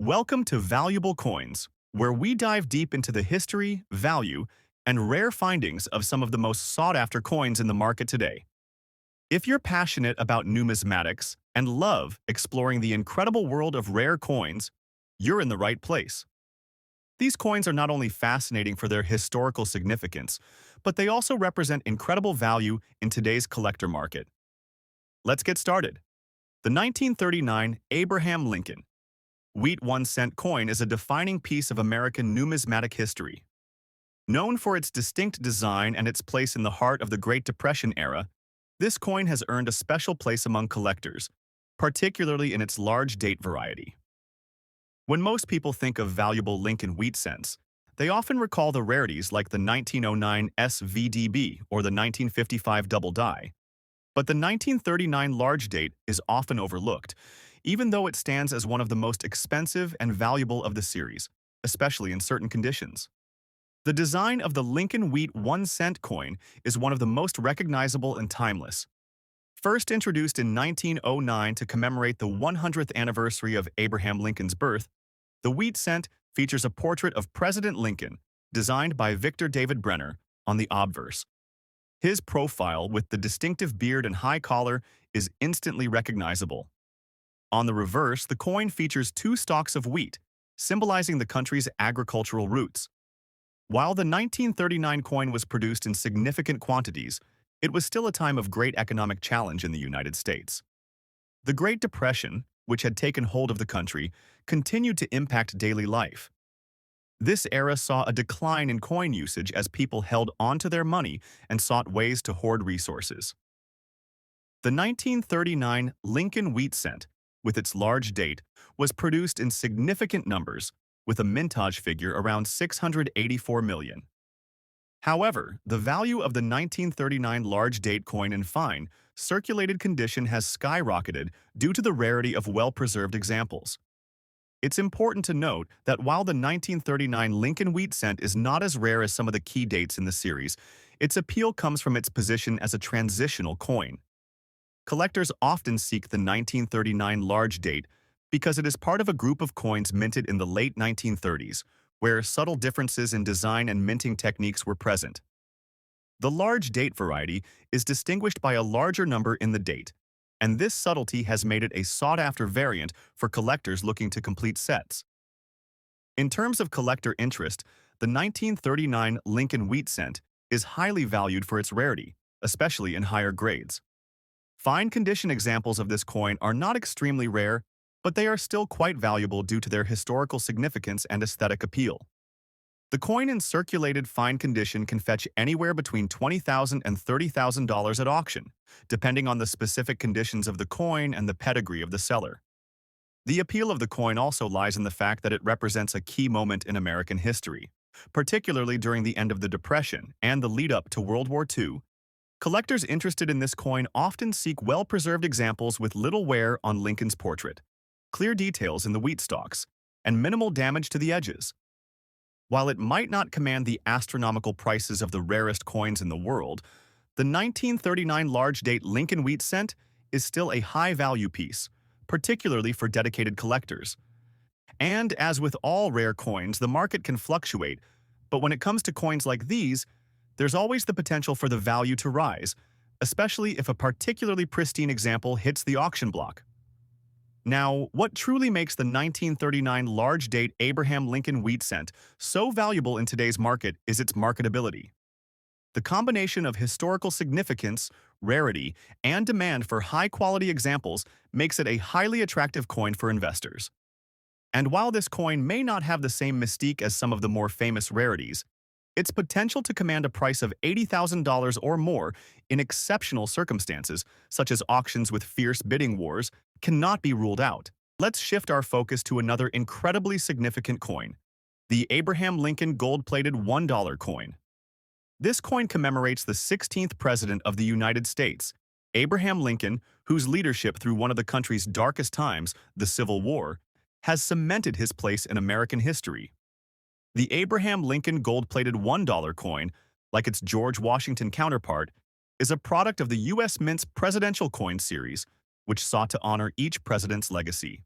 Welcome to Valuable Coins, where we dive deep into the history, value, and rare findings of some of the most sought-after coins in the market today. If you're passionate about numismatics and love exploring the incredible world of rare coins, you're in the right place. These coins are not only fascinating for their historical significance, but they also represent incredible value in today's collector market. Let's get started. The 1939 Abraham Lincoln Wheat 1-cent coin is a defining piece of American numismatic history. Known for its distinct design and its place in the heart of the Great Depression era, this coin has earned a special place among collectors, particularly in its large date variety. When most people think of valuable Lincoln wheat cents, they often recall the rarities like the 1909 SVDB or the 1955 double die. But the 1939 large date is often overlooked, even though it stands as one of the most expensive and valuable of the series, especially in certain conditions. The design of the Lincoln Wheat 1-cent coin is one of the most recognizable and timeless. First introduced in 1909 to commemorate the 100th anniversary of Abraham Lincoln's birth, the wheat cent features a portrait of President Lincoln, designed by Victor David Brenner, on the obverse. His profile, with the distinctive beard and high collar, is instantly recognizable. On the reverse, the coin features two stalks of wheat, symbolizing the country's agricultural roots. While the 1939 coin was produced in significant quantities, it was still a time of great economic challenge in the United States. The Great Depression, which had taken hold of the country, continued to impact daily life. This era saw a decline in coin usage as people held onto their money and sought ways to hoard resources. The 1939 Lincoln Wheat Cent, with its large date, was produced in significant numbers, with a mintage figure around 684 million. However, the value of the 1939 large date coin in fine, circulated condition has skyrocketed due to the rarity of well-preserved examples. It's important to note that while the 1939 Lincoln Wheat Cent is not as rare as some of the key dates in the series, its appeal comes from its position as a transitional coin. Collectors often seek the 1939 large date because it is part of a group of coins minted in the late 1930s, where subtle differences in design and minting techniques were present. The large date variety is distinguished by a larger number in the date, and this subtlety has made it a sought-after variant for collectors looking to complete sets. In terms of collector interest, the 1939 Lincoln Wheat Cent is highly valued for its rarity, especially in higher grades. Fine condition examples of this coin are not extremely rare, but they are still quite valuable due to their historical significance and aesthetic appeal. The coin in circulated fine condition can fetch anywhere between $20,000 and $30,000 at auction, depending on the specific conditions of the coin and the pedigree of the seller. The appeal of the coin also lies in the fact that it represents a key moment in American history, particularly during the end of the Depression and the lead-up to World War II. Collectors interested in this coin often seek well-preserved examples with little wear on Lincoln's portrait, clear details in the wheat stalks, and minimal damage to the edges. While it might not command the astronomical prices of the rarest coins in the world, the 1939 large-date Lincoln Wheat Cent is still a high-value piece, particularly for dedicated collectors. And as with all rare coins, the market can fluctuate, but when it comes to coins like these, there's always the potential for the value to rise, especially if a particularly pristine example hits the auction block. Now, what truly makes the 1939 large-date Abraham Lincoln Wheat Cent so valuable in today's market is its marketability. The combination of historical significance, rarity, and demand for high-quality examples makes it a highly attractive coin for investors. And while this coin may not have the same mystique as some of the more famous rarities, its potential to command a price of $80,000 or more in exceptional circumstances, such as auctions with fierce bidding wars, cannot be ruled out. Let's shift our focus to another incredibly significant coin, the Abraham Lincoln gold-plated $1 coin. This coin commemorates the 16th President of the United States, Abraham Lincoln, whose leadership through one of the country's darkest times, the Civil War, has cemented his place in American history. The Abraham Lincoln gold-plated $1 coin, like its George Washington counterpart, is a product of the U.S. Mint's Presidential Coin series, which sought to honor each president's legacy.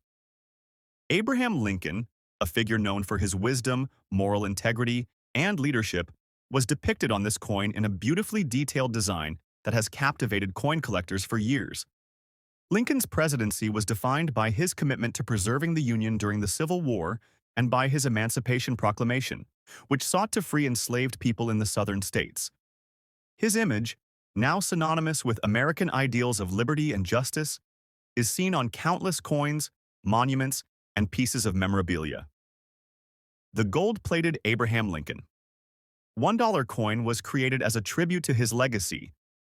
Abraham Lincoln, a figure known for his wisdom, moral integrity, and leadership, was depicted on this coin in a beautifully detailed design that has captivated coin collectors for years. Lincoln's presidency was defined by his commitment to preserving the Union during the Civil War and by his Emancipation Proclamation, which sought to free enslaved people in the southern states. His image, now synonymous with American ideals of liberty and justice, is seen on countless coins, monuments, and pieces of memorabilia. The gold-plated Abraham Lincoln. $1 coin was created as a tribute to his legacy,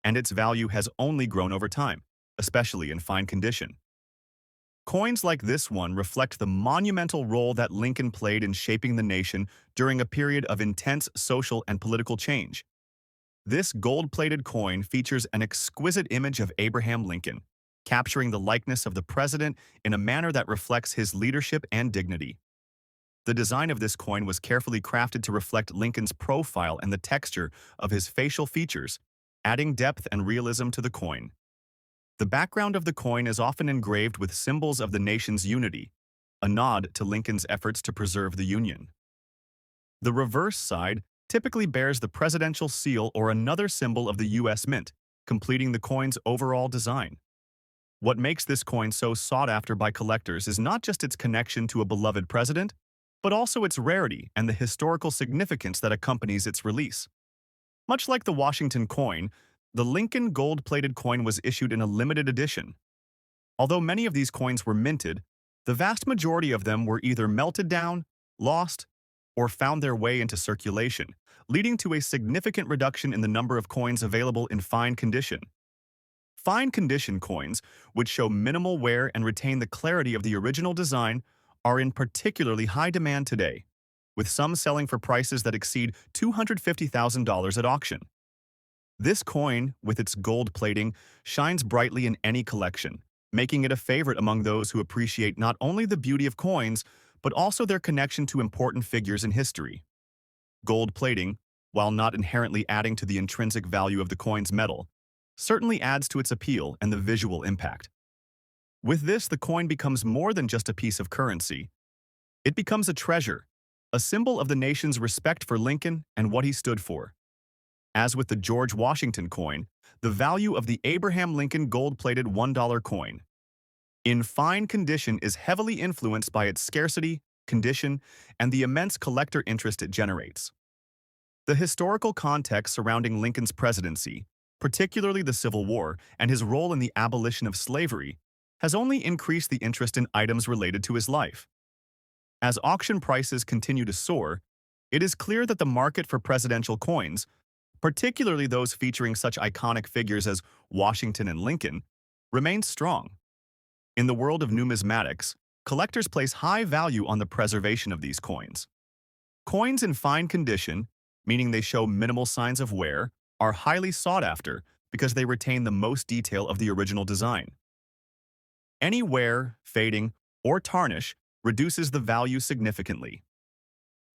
and its value has only grown over time, especially in fine condition. Coins like this one reflect the monumental role that Lincoln played in shaping the nation during a period of intense social and political change. This gold-plated coin features an exquisite image of Abraham Lincoln, capturing the likeness of the president in a manner that reflects his leadership and dignity. The design of this coin was carefully crafted to reflect Lincoln's profile and the texture of his facial features, adding depth and realism to the coin. The background of the coin is often engraved with symbols of the nation's unity, a nod to Lincoln's efforts to preserve the Union. The reverse side typically bears the presidential seal or another symbol of the U.S. Mint, completing the coin's overall design. What makes this coin so sought after by collectors is not just its connection to a beloved president, but also its rarity and the historical significance that accompanies its release. Much like the Washington coin, the Lincoln gold-plated coin was issued in a limited edition. Although many of these coins were minted, the vast majority of them were either melted down, lost, or found their way into circulation, leading to a significant reduction in the number of coins available in fine condition. Fine condition coins, which show minimal wear and retain the clarity of the original design, are in particularly high demand today, with some selling for prices that exceed $250,000 at auction. This coin, with its gold plating, shines brightly in any collection, making it a favorite among those who appreciate not only the beauty of coins, but also their connection to important figures in history. Gold plating, while not inherently adding to the intrinsic value of the coin's metal, certainly adds to its appeal and the visual impact. With this, the coin becomes more than just a piece of currency. It becomes a treasure, a symbol of the nation's respect for Lincoln and what he stood for. As with the George Washington coin, the value of the Abraham Lincoln gold-plated $1 coin in fine condition is heavily influenced by its scarcity, condition, and the immense collector interest it generates. The historical context surrounding Lincoln's presidency, particularly the Civil War and his role in the abolition of slavery, has only increased the interest in items related to his life. As auction prices continue to soar, it is clear that the market for presidential coins, particularly those featuring such iconic figures as Washington and Lincoln, remains strong. In the world of numismatics, collectors place high value on the preservation of these coins. Coins in fine condition, meaning they show minimal signs of wear, are highly sought after because they retain the most detail of the original design. Any wear, fading, or tarnish reduces the value significantly.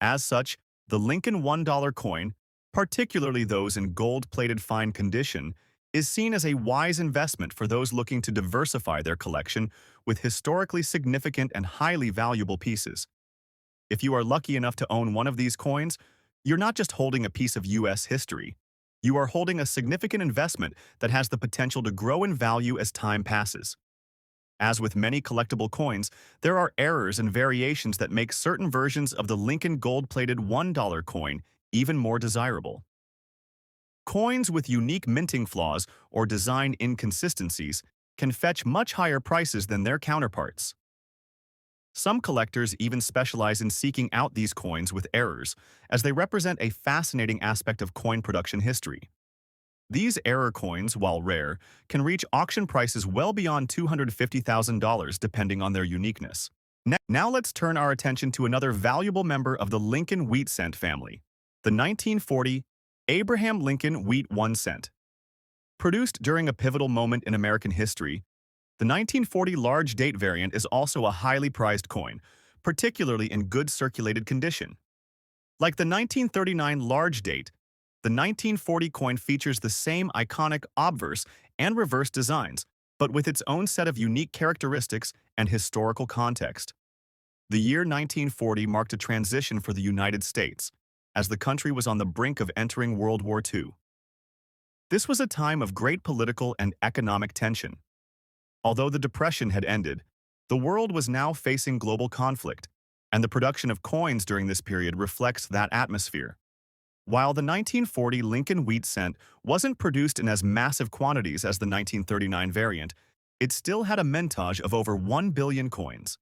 As such, the Lincoln $1 coin, particularly those in gold-plated fine condition, is seen as a wise investment for those looking to diversify their collection with historically significant and highly valuable pieces. If you are lucky enough to own one of these coins, you're not just holding a piece of U.S. history. You are holding a significant investment that has the potential to grow in value as time passes. As with many collectible coins, there are errors and variations that make certain versions of the Lincoln gold-plated $1 coin even more desirable. Coins with unique minting flaws or design inconsistencies can fetch much higher prices than their counterparts. Some collectors even specialize in seeking out these coins with errors, as they represent a fascinating aspect of coin production history. These error coins, while rare, can reach auction prices well beyond $250,000 depending on their uniqueness. Now let's turn our attention to another valuable member of the Lincoln wheat cent family, the 1940 Abraham Lincoln Wheat 1 cent. Produced during a pivotal moment in American history, the 1940 large date variant is also a highly prized coin, particularly in good circulated condition. Like the 1939 large date, the 1940 coin features the same iconic obverse and reverse designs, but with its own set of unique characteristics and historical context. The year 1940 marked a transition for the United States, as the country was on the brink of entering World War II. This was a time of great political and economic tension. Although the Depression had ended, the world was now facing global conflict, and the production of coins during this period reflects that atmosphere. While the 1940 Lincoln wheat cent wasn't produced in as massive quantities as the 1939 variant, it still had a mintage of over 1 billion coins.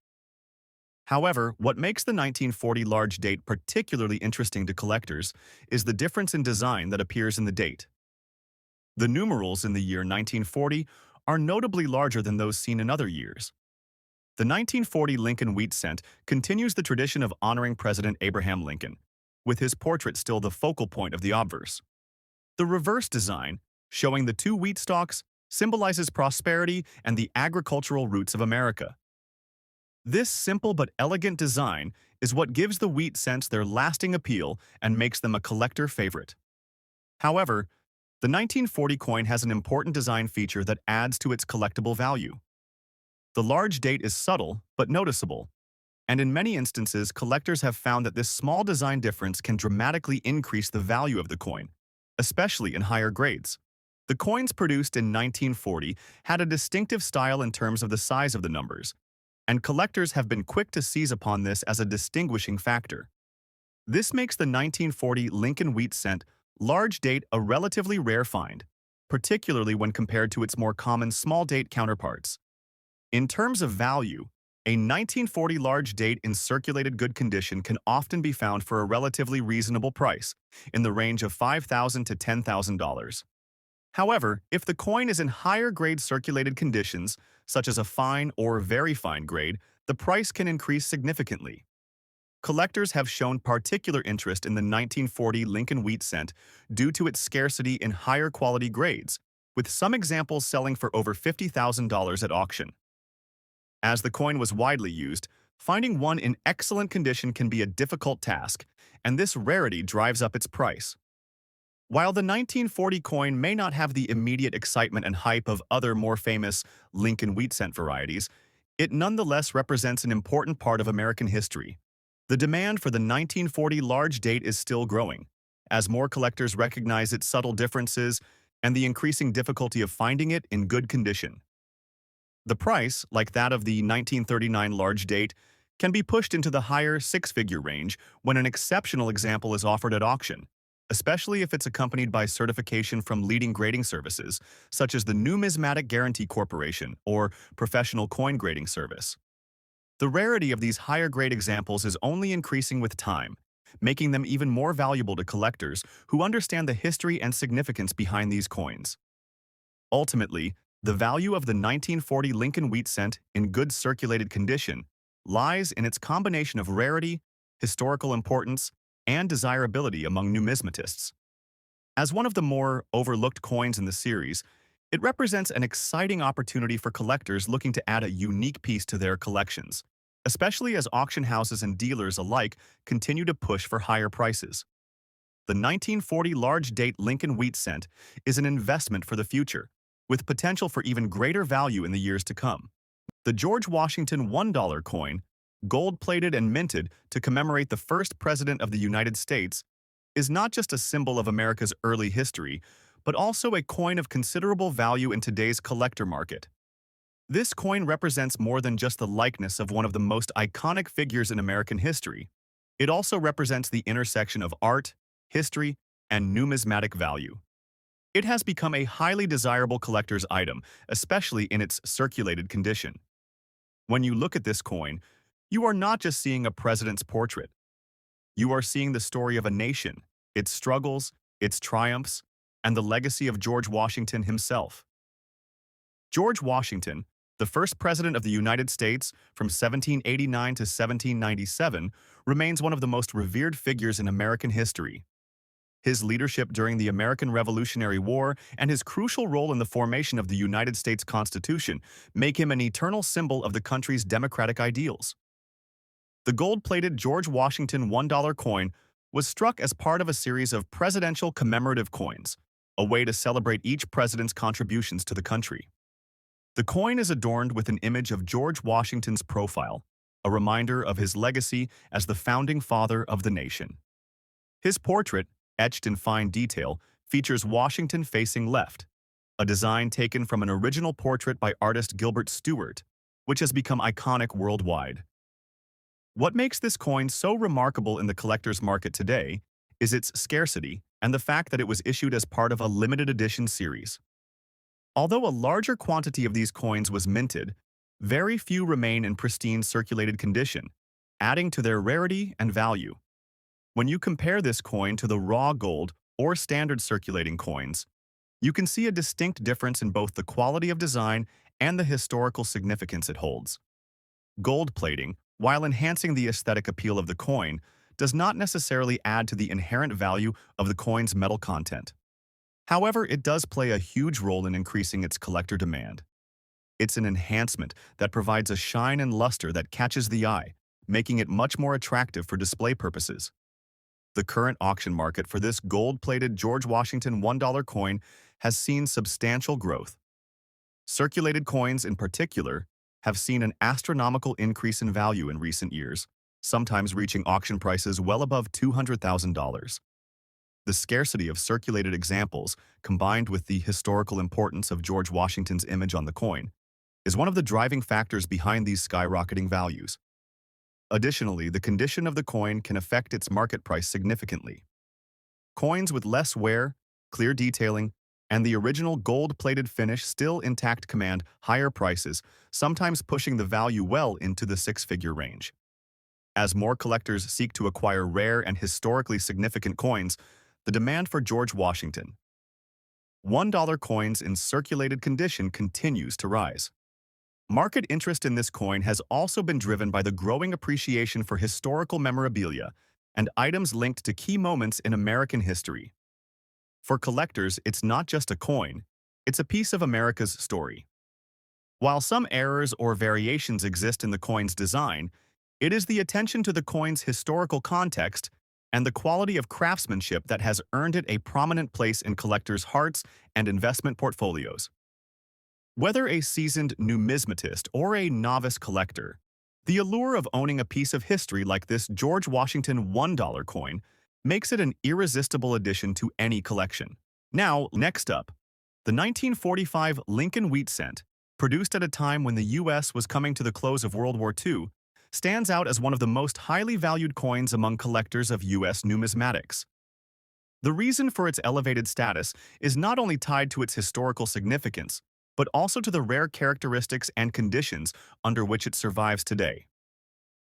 However, what makes the 1940 large date particularly interesting to collectors is the difference in design that appears in the date. The numerals in the year 1940 are notably larger than those seen in other years. The 1940 Lincoln wheat cent continues the tradition of honoring President Abraham Lincoln, with his portrait still the focal point of the obverse. The reverse design, showing the two wheat stalks, symbolizes prosperity and the agricultural roots of America. This simple but elegant design is what gives the wheat cents their lasting appeal and makes them a collector favorite. However, the 1940 coin has an important design feature that adds to its collectible value. The large date is subtle but noticeable, and in many instances, collectors have found that this small design difference can dramatically increase the value of the coin, especially in higher grades. The coins produced in 1940 had a distinctive style in terms of the size of the numbers, and collectors have been quick to seize upon this as a distinguishing factor. This makes the 1940 Lincoln wheat cent large date a relatively rare find, particularly when compared to its more common small date counterparts. In terms of value, a 1940 large date in circulated good condition can often be found for a relatively reasonable price, in the range of $5,000 to $10,000. However, if the coin is in higher grade circulated conditions, such as a fine or very fine grade, the price can increase significantly. Collectors have shown particular interest in the 1940 Lincoln wheat cent due to its scarcity in higher quality grades, with some examples selling for over $50,000 at auction. As the coin was widely used, finding one in excellent condition can be a difficult task, and this rarity drives up its price. While the 1940 coin may not have the immediate excitement and hype of other more famous Lincoln wheat cent varieties, it nonetheless represents an important part of American history. The demand for the 1940 large date is still growing, as more collectors recognize its subtle differences and the increasing difficulty of finding it in good condition. The price, like that of the 1939 large date, can be pushed into the higher six-figure range when an exceptional example is offered at auction, especially if it's accompanied by certification from leading grading services, such as the Numismatic Guarantee Corporation or Professional Coin Grading Service. The rarity of these higher-grade examples is only increasing with time, making them even more valuable to collectors who understand the history and significance behind these coins. Ultimately, the value of the 1940 Lincoln wheat cent in good circulated condition lies in its combination of rarity, historical importance, and desirability among numismatists. As one of the more overlooked coins in the series, it represents an exciting opportunity for collectors looking to add a unique piece to their collections, especially as auction houses and dealers alike continue to push for higher prices. The 1940 large date Lincoln wheat cent is an investment for the future, with potential for even greater value in the years to come. The George Washington $1 coin, gold-plated and minted to commemorate the first president of the United States, is not just a symbol of America's early history, but also a coin of considerable value in today's collector market. This coin represents more than just the likeness of one of the most iconic figures in American history. It also represents the intersection of art, history, and numismatic value. It has become a highly desirable collector's item, especially in its circulated condition. When you look at this coin, you are not just seeing a president's portrait. You are seeing the story of a nation, its struggles, its triumphs, and the legacy of George Washington himself. George Washington, the first president of the United States from 1789 to 1797, remains one of the most revered figures in American history. His leadership during the American Revolutionary War and his crucial role in the formation of the United States Constitution make him an eternal symbol of the country's democratic ideals. The gold-plated George Washington $1 coin was struck as part of a series of presidential commemorative coins, a way to celebrate each president's contributions to the country. The coin is adorned with an image of George Washington's profile, a reminder of his legacy as the founding father of the nation. His portrait, etched in fine detail, features Washington facing left, a design taken from an original portrait by artist Gilbert Stuart, which has become iconic worldwide. What makes this coin so remarkable in the collector's market today is its scarcity and the fact that it was issued as part of a limited edition series. Although a larger quantity of these coins was minted, very few remain in pristine circulated condition, adding to their rarity and value. When you compare this coin to the raw gold or standard circulating coins, you can see a distinct difference in both the quality of design and the historical significance it holds. Gold plating, while enhancing the aesthetic appeal of the coin, does not necessarily add to the inherent value of the coin's metal content. However, it does play a huge role in increasing its collector demand. It's an enhancement that provides a shine and luster that catches the eye, making it much more attractive for display purposes. The current auction market for this gold-plated George Washington $1 coin has seen substantial growth. Circulated coins, in particular, have seen an astronomical increase in value in recent years, sometimes reaching auction prices well above $200,000. The scarcity of circulated examples, combined with the historical importance of George Washington's image on the coin, is one of the driving factors behind these skyrocketing values. Additionally, the condition of the coin can affect its market price significantly. Coins with less wear, clear detailing, and the original gold-plated finish still intact command higher prices, sometimes pushing the value well into the six-figure range. As more collectors seek to acquire rare and historically significant coins, the demand for George Washington $1 coins in circulated condition continues to rise. Market interest in this coin has also been driven by the growing appreciation for historical memorabilia and items linked to key moments in American history. For collectors, it's not just a coin, it's a piece of America's story. While some errors or variations exist in the coin's design, it is the attention to the coin's historical context and the quality of craftsmanship that has earned it a prominent place in collectors' hearts and investment portfolios. Whether a seasoned numismatist or a novice collector, the allure of owning a piece of history like this George Washington $1 coin makes it an irresistible addition to any collection. Now, next up, the 1945 Lincoln wheat cent, produced at a time when the U.S. was coming to the close of World War II, stands out as one of the most highly valued coins among collectors of U.S. numismatics. The reason for its elevated status is not only tied to its historical significance, but also to the rare characteristics and conditions under which it survives today.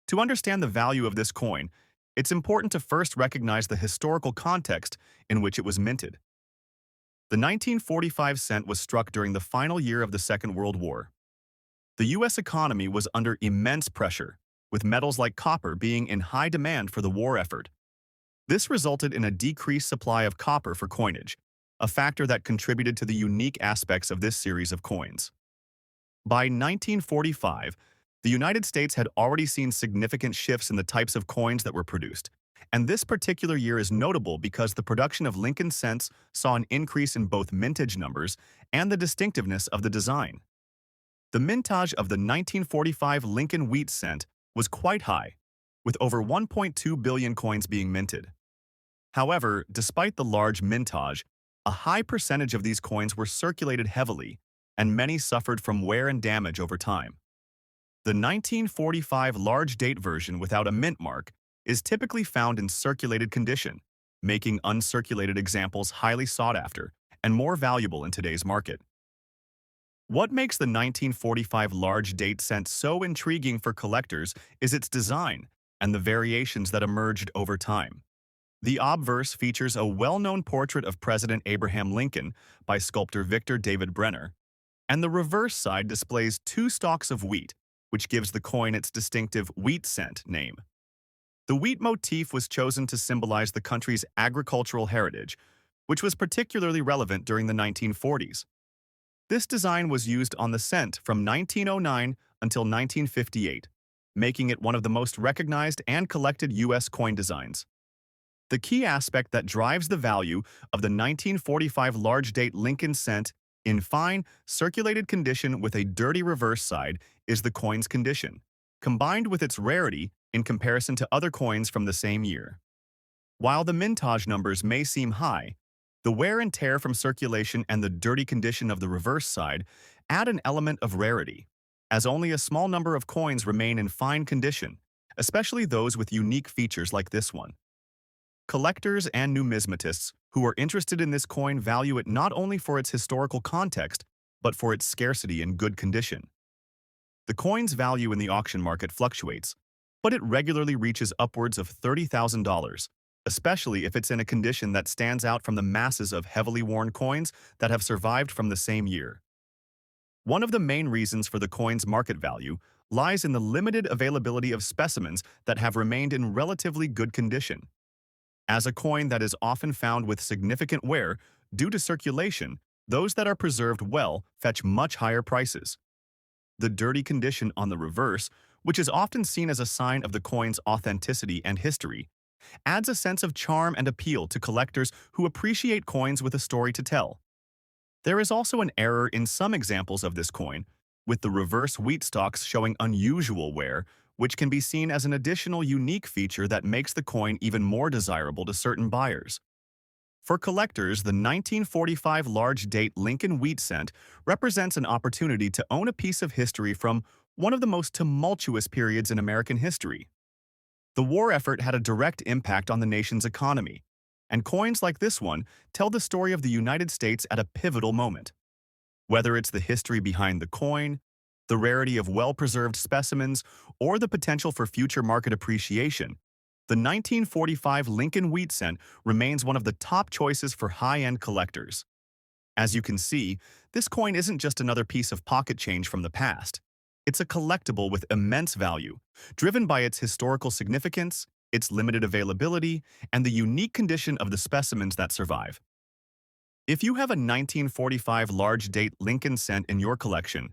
To understand the value of this coin, it's important to first recognize the historical context in which it was minted. The 1945 cent was struck during the final year of the Second World War. The U.S. economy was under immense pressure, with metals like copper being in high demand for the war effort. This resulted in a decreased supply of copper for coinage, a factor that contributed to the unique aspects of this series of coins. By 1945, the United States had already seen significant shifts in the types of coins that were produced, and this particular year is notable because the production of Lincoln cents saw an increase in both mintage numbers and the distinctiveness of the design. The mintage of the 1945 Lincoln wheat cent was quite high, with over 1.2 billion coins being minted. However, despite the large mintage, a high percentage of these coins were circulated heavily, and many suffered from wear and damage over time. The 1945 large date version without a mint mark is typically found in circulated condition, making uncirculated examples highly sought after and more valuable in today's market. What makes the 1945 large date cent so intriguing for collectors is its design and the variations that emerged over time. The obverse features a well-known portrait of President Abraham Lincoln by sculptor Victor David Brenner, and the reverse side displays two stalks of wheat, which gives the coin its distinctive wheat cent name. The wheat motif was chosen to symbolize the country's agricultural heritage, which was particularly relevant during the 1940s. This design was used on the cent from 1909 until 1958, making it one of the most recognized and collected U.S. coin designs. The key aspect that drives the value of the 1945 large date Lincoln cent in fine, circulated condition with a dirty reverse side is the coin's condition. combined with its rarity in comparison to other coins from the same year. While the mintage numbers may seem high, the wear and tear from circulation and the dirty condition of the reverse side add an element of rarity, as only a small number of coins remain in fine condition, especially those with unique features like this one. Collectors and numismatists who are interested in this coin value it not only for its historical context, but for its scarcity and good condition. The coin's value in the auction market fluctuates, but it regularly reaches upwards of $30,000, especially if it's in a condition that stands out from the masses of heavily worn coins that have survived from the same year. One of the main reasons for the coin's market value lies in the limited availability of specimens that have remained in relatively good condition. As a coin that is often found with significant wear due to circulation, those that are preserved well fetch much higher prices. The dirty condition on the reverse, which is often seen as a sign of the coin's authenticity and history, adds a sense of charm and appeal to collectors who appreciate coins with a story to tell. There is also an error in some examples of this coin, with the reverse wheat stalks showing unusual wear, which can be seen as an additional unique feature that makes the coin even more desirable to certain buyers. For collectors, the 1945 large-date Lincoln wheat cent represents an opportunity to own a piece of history from one of the most tumultuous periods in American history. The war effort had a direct impact on the nation's economy, and coins like this one tell the story of the United States at a pivotal moment. Whether it's the history behind the coin, the rarity of well-preserved specimens, or the potential for future market appreciation, the 1945 Lincoln wheat cent remains one of the top choices for high-end collectors. As you can see, this coin isn't just another piece of pocket change from the past. It's a collectible with immense value, driven by its historical significance, its limited availability, and the unique condition of the specimens that survive. If you have a 1945 large-date Lincoln cent in your collection,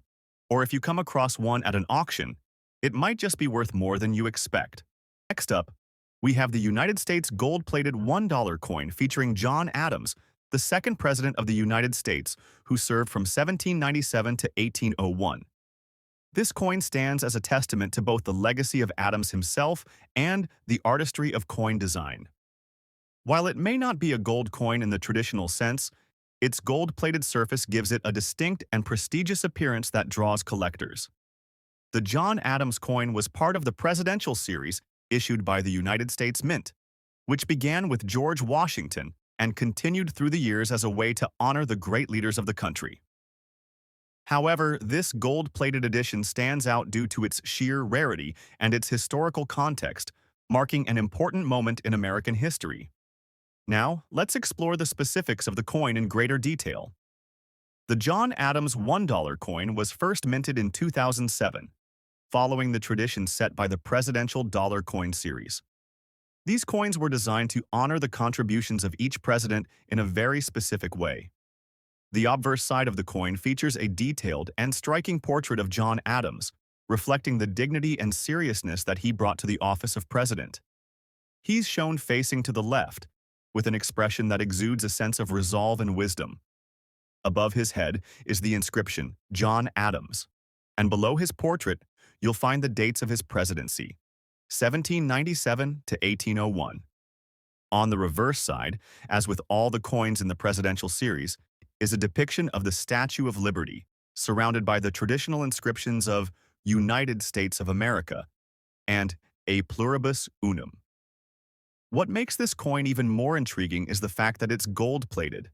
or if you come across one at an auction, it might just be worth more than you expect. Next up, we have the United States gold-plated $1 coin featuring John Adams, the second president of the United States, who served from 1797 to 1801. This coin stands as a testament to both the legacy of Adams himself and the artistry of coin design. While it may not be a gold coin in the traditional sense, its gold-plated surface gives it a distinct and prestigious appearance that draws collectors. The John Adams coin was part of the presidential series issued by the United States Mint, which began with George Washington and continued through the years as a way to honor the great leaders of the country. However, this gold-plated edition stands out due to its sheer rarity and its historical context, marking an important moment in American history. Now, let's explore the specifics of the coin in greater detail. The John Adams $1 coin was first minted in 2007, following the tradition set by the presidential dollar coin series. These coins were designed to honor the contributions of each president in a very specific way. The obverse side of the coin features a detailed and striking portrait of John Adams, reflecting the dignity and seriousness that he brought to the office of president. He's shown facing to the left, with an expression that exudes a sense of resolve and wisdom. Above his head is the inscription, John Adams, and below his portrait, you'll find the dates of his presidency, 1797 to 1801. On the reverse side, as with all the coins in the presidential series, is a depiction of the Statue of Liberty, surrounded by the traditional inscriptions of United States of America and A Pluribus Unum. What makes this coin even more intriguing is the fact that it's gold-plated.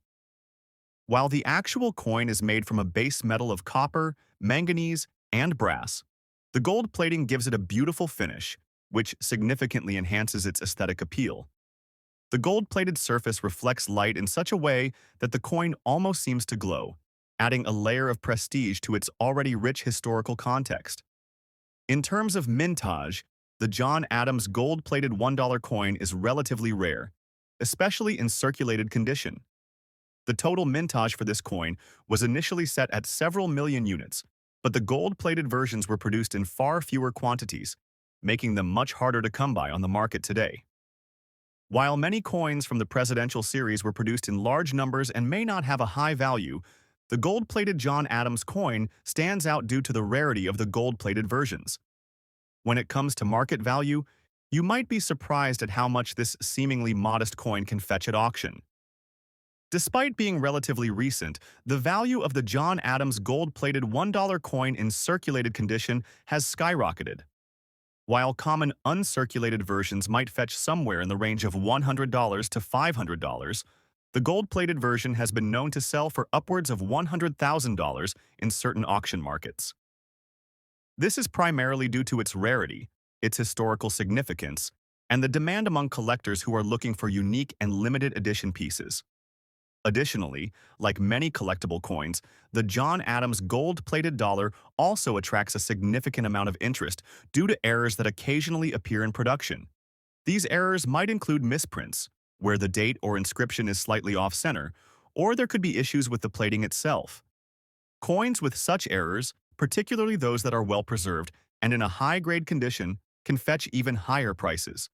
While the actual coin is made from a base metal of copper, manganese, and brass, the gold plating gives it a beautiful finish, which significantly enhances its aesthetic appeal. The gold-plated surface reflects light in such a way that the coin almost seems to glow, adding a layer of prestige to its already rich historical context. In terms of mintage, the John Adams gold-plated $1 coin is relatively rare, especially in circulated condition. The total mintage for this coin was initially set at several million units, but the gold-plated versions were produced in far fewer quantities, making them much harder to come by on the market today. While many coins from the presidential series were produced in large numbers and may not have a high value, the gold-plated John Adams coin stands out due to the rarity of the gold-plated versions. When it comes to market value, you might be surprised at how much this seemingly modest coin can fetch at auction. Despite being relatively recent, the value of the John Adams gold-plated $1 coin in circulated condition has skyrocketed. While common uncirculated versions might fetch somewhere in the range of $100 to $500, the gold-plated version has been known to sell for upwards of $100,000 in certain auction markets. This is primarily due to its rarity, its historical significance, and the demand among collectors who are looking for unique and limited edition pieces. Additionally, like many collectible coins, the John Adams gold-plated dollar also attracts a significant amount of interest due to errors that occasionally appear in production. These errors might include misprints, where the date or inscription is slightly off-center, or there could be issues with the plating itself. Coins with such errors, particularly those that are well-preserved and in a high-grade condition, can fetch even higher prices.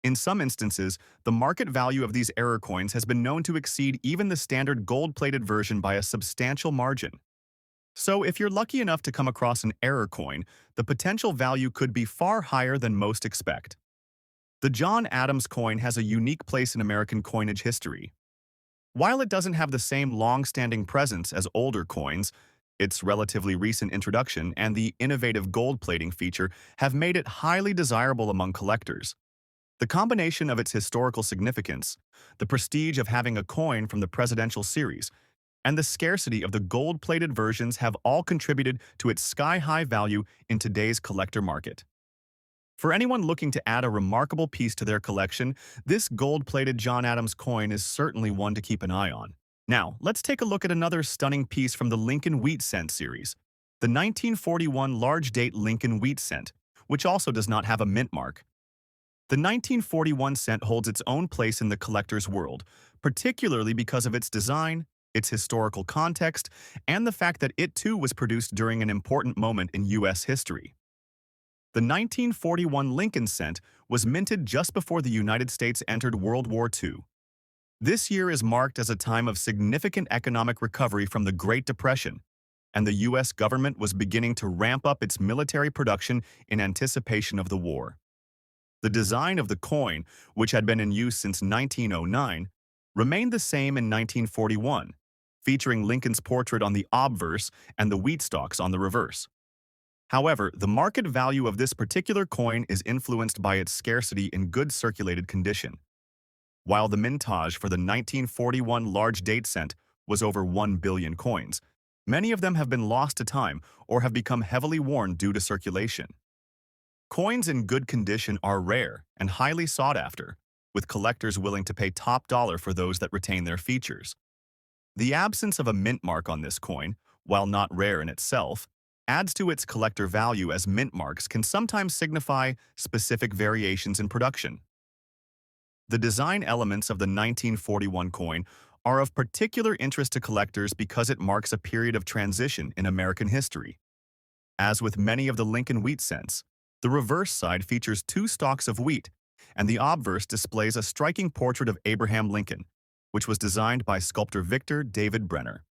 In some instances, the market value of these error coins has been known to exceed even the standard gold-plated version by a substantial margin. So if you're lucky enough to come across an error coin, the potential value could be far higher than most expect. The John Adams coin has a unique place in American coinage history. While it doesn't have the same long-standing presence as older coins, its relatively recent introduction and the innovative gold plating feature have made it highly desirable among collectors. The combination of its historical significance, the prestige of having a coin from the presidential series, and the scarcity of the gold-plated versions have all contributed to its sky-high value in today's collector market. For anyone looking to add a remarkable piece to their collection, this gold-plated John Adams coin is certainly one to keep an eye on. Now, let's take a look at another stunning piece from the Lincoln Wheat Cent series, the 1941 large-date Lincoln Wheat Cent, which also does not have a mint mark. The 1941 cent holds its own place in the collector's world, particularly because of its design, its historical context, and the fact that it too was produced during an important moment in U.S. history. The 1941 Lincoln cent was minted just before the United States entered World War II. This year is marked as a time of significant economic recovery from the Great Depression, and the U.S. government was beginning to ramp up its military production in anticipation of the war. The design of the coin, which had been in use since 1909, remained the same in 1941, featuring Lincoln's portrait on the obverse and the wheat stalks on the reverse. However, the market value of this particular coin is influenced by its scarcity in good circulated condition. While the mintage for the 1941 large date cent was over 1 billion coins, many of them have been lost to time or have become heavily worn due to circulation. Coins in good condition are rare and highly sought after, with collectors willing to pay top dollar for those that retain their features. The absence of a mint mark on this coin, while not rare in itself, adds to its collector value as mint marks can sometimes signify specific variations in production. The design elements of the 1941 coin are of particular interest to collectors because it marks a period of transition in American history. As with many of the Lincoln Wheat cents, the reverse side features 2 stalks of wheat, and the obverse displays a striking portrait of Abraham Lincoln, which was designed by sculptor Victor David Brenner.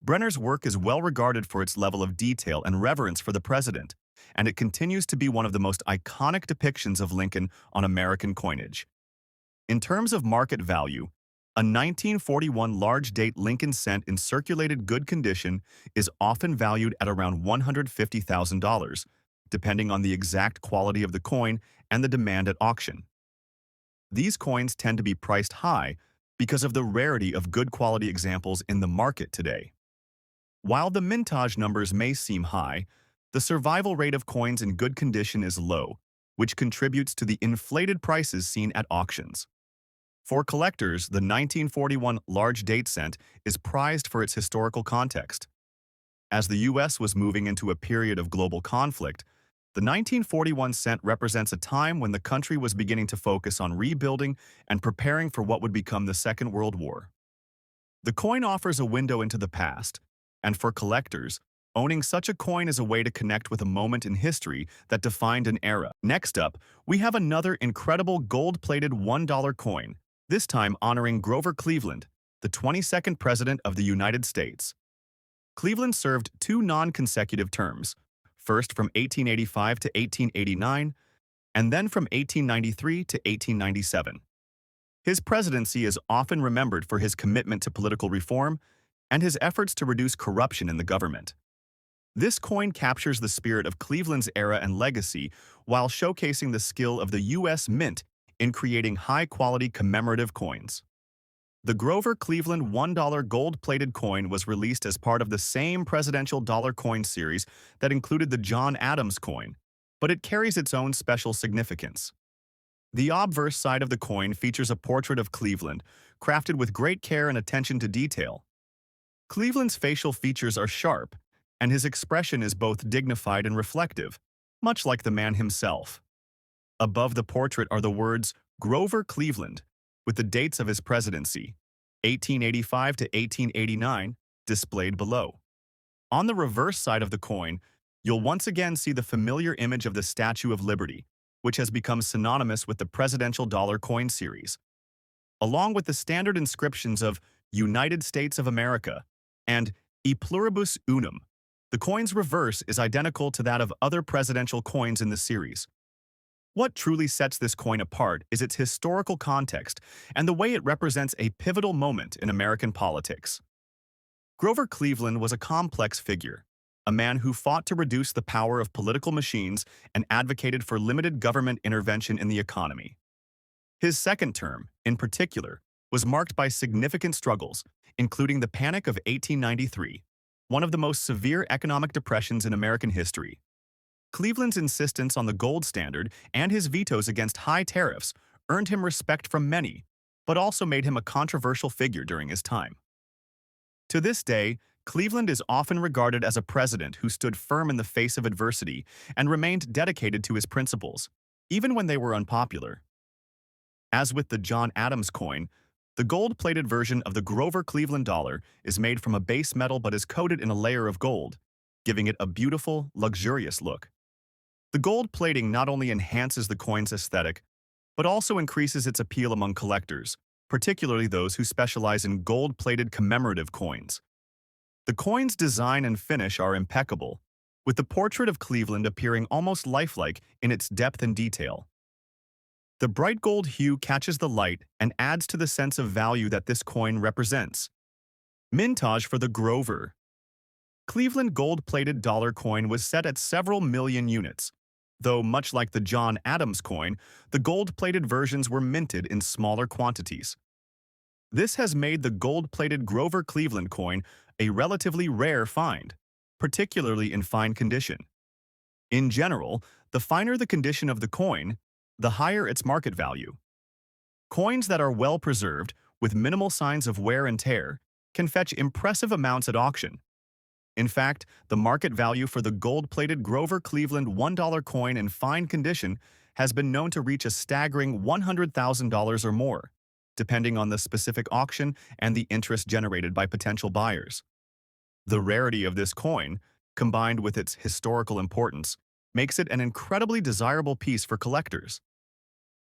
Brenner's work is well regarded for its level of detail and reverence for the president, and it continues to be one of the most iconic depictions of Lincoln on American coinage. In terms of market value, a 1941 large-date Lincoln cent in circulated good condition is often valued at around $150,000, depending on the exact quality of the coin and the demand at auction. These coins tend to be priced high because of the rarity of good quality examples in the market today. While the mintage numbers may seem high, the survival rate of coins in good condition is low, which contributes to the inflated prices seen at auctions. For collectors, the 1941 large date cent is prized for its historical context. As the U.S. was moving into a period of global conflict, the 1941 cent represents a time when the country was beginning to focus on rebuilding and preparing for what would become the Second World War. The coin offers a window into the past, and for collectors, owning such a coin is a way to connect with a moment in history that defined an era. Next up, we have another incredible gold-plated $1 coin, this time honoring Grover Cleveland, the 22nd President of the United States. Cleveland served 2 non-consecutive terms, first from 1885 to 1889, and then from 1893 to 1897. His presidency is often remembered for his commitment to political reform and his efforts to reduce corruption in the government. This coin captures the spirit of Cleveland's era and legacy while showcasing the skill of the U.S. Mint in creating high-quality commemorative coins. The Grover Cleveland $1 gold-plated coin was released as part of the same presidential dollar coin series that included the John Adams coin, but it carries its own special significance. The obverse side of the coin features a portrait of Cleveland, crafted with great care and attention to detail. Cleveland's facial features are sharp, and his expression is both dignified and reflective, much like the man himself. Above the portrait are the words Grover Cleveland, with the dates of his presidency, 1885 to 1889, displayed below. On the reverse side of the coin, you'll once again see the familiar image of the Statue of Liberty, which has become synonymous with the presidential dollar coin series, along with the standard inscriptions of United States of America and E pluribus unum. The coin's reverse is identical to that of other presidential coins in the series. What truly sets this coin apart is its historical context and the way it represents a pivotal moment in American politics. Grover Cleveland was a complex figure, a man who fought to reduce the power of political machines and advocated for limited government intervention in the economy. His second term, in particular, was marked by significant struggles, including the Panic of 1893, one of the most severe economic depressions in American history. Cleveland's insistence on the gold standard and his vetoes against high tariffs earned him respect from many, but also made him a controversial figure during his time. To this day, Cleveland is often regarded as a president who stood firm in the face of adversity and remained dedicated to his principles, even when they were unpopular. As with the John Adams coin, the gold-plated version of the Grover Cleveland dollar is made from a base metal but is coated in a layer of gold, giving it a beautiful, luxurious look. The gold plating not only enhances the coin's aesthetic, but also increases its appeal among collectors, particularly those who specialize in gold-plated commemorative coins. The coin's design and finish are impeccable, with the portrait of Cleveland appearing almost lifelike in its depth and detail. The bright gold hue catches the light and adds to the sense of value that this coin represents. Mintage for the Grover Cleveland gold-plated dollar coin was set at several million units, though much like the John Adams coin, the gold-plated versions were minted in smaller quantities. This has made the gold-plated Grover Cleveland coin a relatively rare find, particularly in fine condition. In general, the finer the condition of the coin, the higher its market value. Coins that are well preserved, with minimal signs of wear and tear, can fetch impressive amounts at auction. In fact, the market value for the gold-plated Grover Cleveland $1 coin in fine condition has been known to reach a staggering $100,000 or more, depending on the specific auction and the interest generated by potential buyers. The rarity of this coin, combined with its historical importance, makes it an incredibly desirable piece for collectors.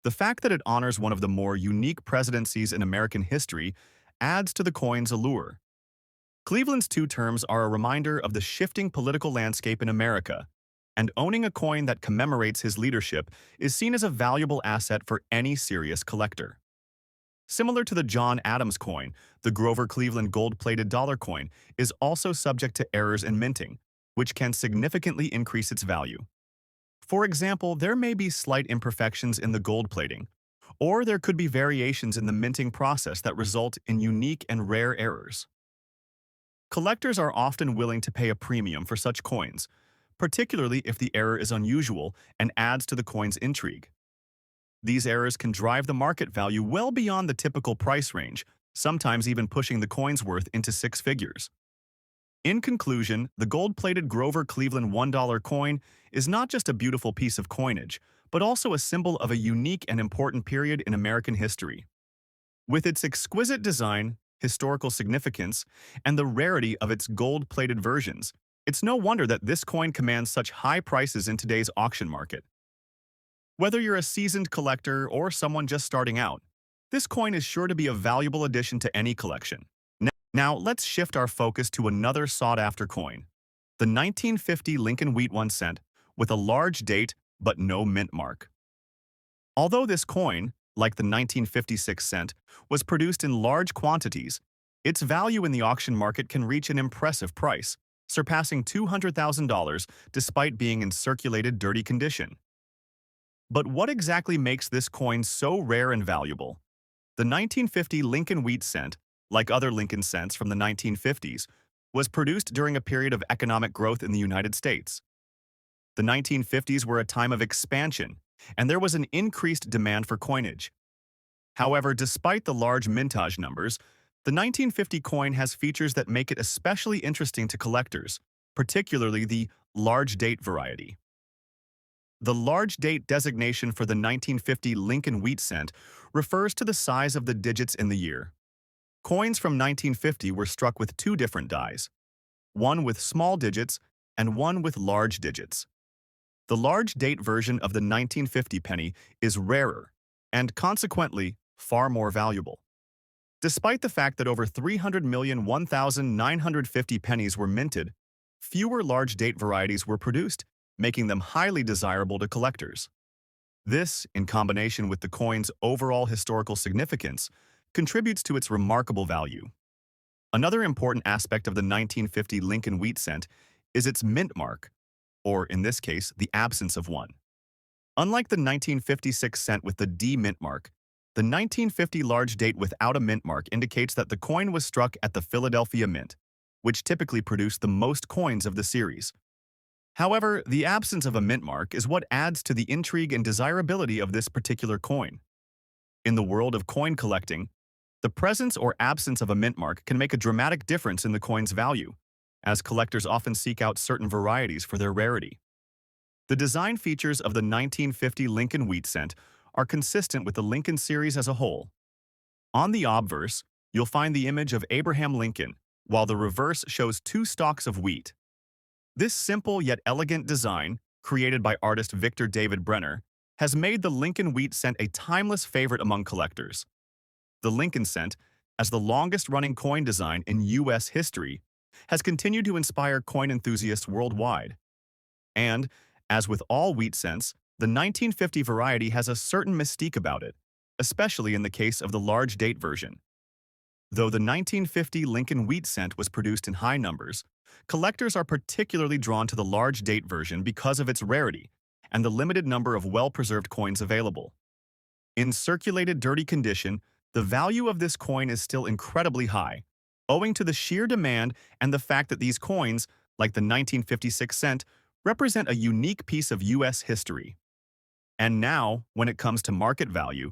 The fact that it honors one of the more unique presidencies in American history adds to the coin's allure. Cleveland's two terms are a reminder of the shifting political landscape in America, and owning a coin that commemorates his leadership is seen as a valuable asset for any serious collector. Similar to the John Adams coin, the Grover Cleveland gold-plated dollar coin is also subject to errors in minting, which can significantly increase its value. For example, there may be slight imperfections in the gold plating, or there could be variations in the minting process that result in unique and rare errors. Collectors are often willing to pay a premium for such coins, particularly if the error is unusual and adds to the coin's intrigue. These errors can drive the market value well beyond the typical price range, sometimes even pushing the coin's worth into six figures. In conclusion, the gold-plated Grover Cleveland $1 coin is not just a beautiful piece of coinage, but also a symbol of a unique and important period in American history. With its exquisite design, historical significance, and the rarity of its gold-plated versions, it's no wonder that this coin commands such high prices in today's auction market. Whether you're a seasoned collector or someone just starting out, this coin is sure to be a valuable addition to any collection. Now, let's shift our focus to another sought-after coin, The 1950 Lincoln Wheat 1 cent with a large date but no mint mark. Although this coin, like the 1956 cent, was produced in large quantities, its value in the auction market can reach an impressive price, surpassing $200,000 despite being in circulated dirty condition. But what exactly makes this coin so rare and valuable? The 1950 Lincoln Wheat cent, like other Lincoln cents from the 1950s, was produced during a period of economic growth in the United States. The 1950s were a time of expansion, and there was an increased demand for coinage. However, despite the large mintage numbers, the 1950 coin has features that make it especially interesting to collectors, particularly the large date variety. The large date designation for the 1950 Lincoln Wheat cent refers to the size of the digits in the year. Coins from 1950 were struck with two different dies, one with small digits and one with large digits. The large date version of the 1950 penny is rarer and, consequently, far more valuable. Despite the fact that over 300,001,950 pennies were minted, fewer large date varieties were produced, making them highly desirable to collectors. This, in combination with the coin's overall historical significance, contributes to its remarkable value. Another important aspect of the 1950 Lincoln Wheat cent is its mint mark, or in this case, the absence of one. Unlike the 1956 cent with the D mint mark, the 1950 large date without a mint mark indicates that the coin was struck at the Philadelphia Mint, which typically produced the most coins of the series. However, the absence of a mint mark is what adds to the intrigue and desirability of this particular coin. In the world of coin collecting, the presence or absence of a mint mark can make a dramatic difference in the coin's value, as collectors often seek out certain varieties for their rarity. The design features of the 1950 Lincoln Wheat cent are consistent with the Lincoln series as a whole. On the obverse, you'll find the image of Abraham Lincoln, while the reverse shows two stalks of wheat. This simple yet elegant design, created by artist Victor David Brenner, has made the Lincoln Wheat cent a timeless favorite among collectors. The Lincoln cent, as the longest-running coin design in U.S. history, has continued to inspire coin enthusiasts worldwide. And, as with all wheat cents, the 1950 variety has a certain mystique about it, especially in the case of the large date version. Though the 1950 Lincoln Wheat cent was produced in high numbers, collectors are particularly drawn to the large date version because of its rarity and the limited number of well-preserved coins available. In circulated dirty condition, the value of this coin is still incredibly high, owing to the sheer demand and the fact that these coins, like the 1956 cent, represent a unique piece of U.S. history. And now, when it comes to market value,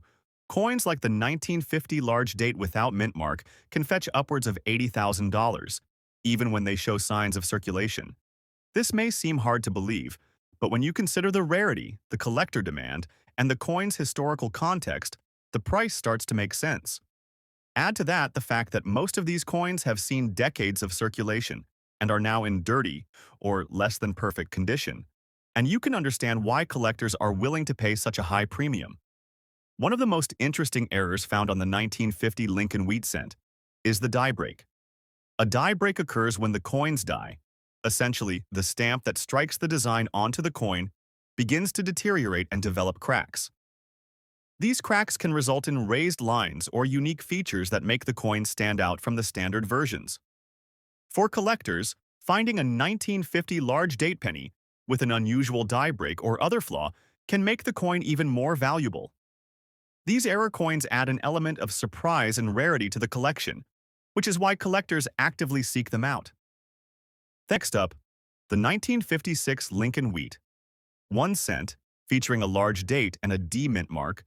coins like the 1950 large date without mint mark can fetch upwards of $80,000, even when they show signs of circulation. This may seem hard to believe, but when you consider the rarity, the collector demand, and the coin's historical context, the price starts to make sense. Add to that the fact that most of these coins have seen decades of circulation and are now in dirty, or less than perfect condition, and you can understand why collectors are willing to pay such a high premium. One of the most interesting errors found on the 1950 Lincoln Wheat cent is the die break. A die break occurs when the coin's die, essentially the stamp that strikes the design onto the coin, begins to deteriorate and develop cracks. These cracks can result in raised lines or unique features that make the coin stand out from the standard versions. For collectors, finding a 1950 large date penny with an unusual die break or other flaw can make the coin even more valuable. These error coins add an element of surprise and rarity to the collection, which is why collectors actively seek them out. Next up, the 1956 Lincoln Wheat 1 cent, featuring a large date and a D mint mark,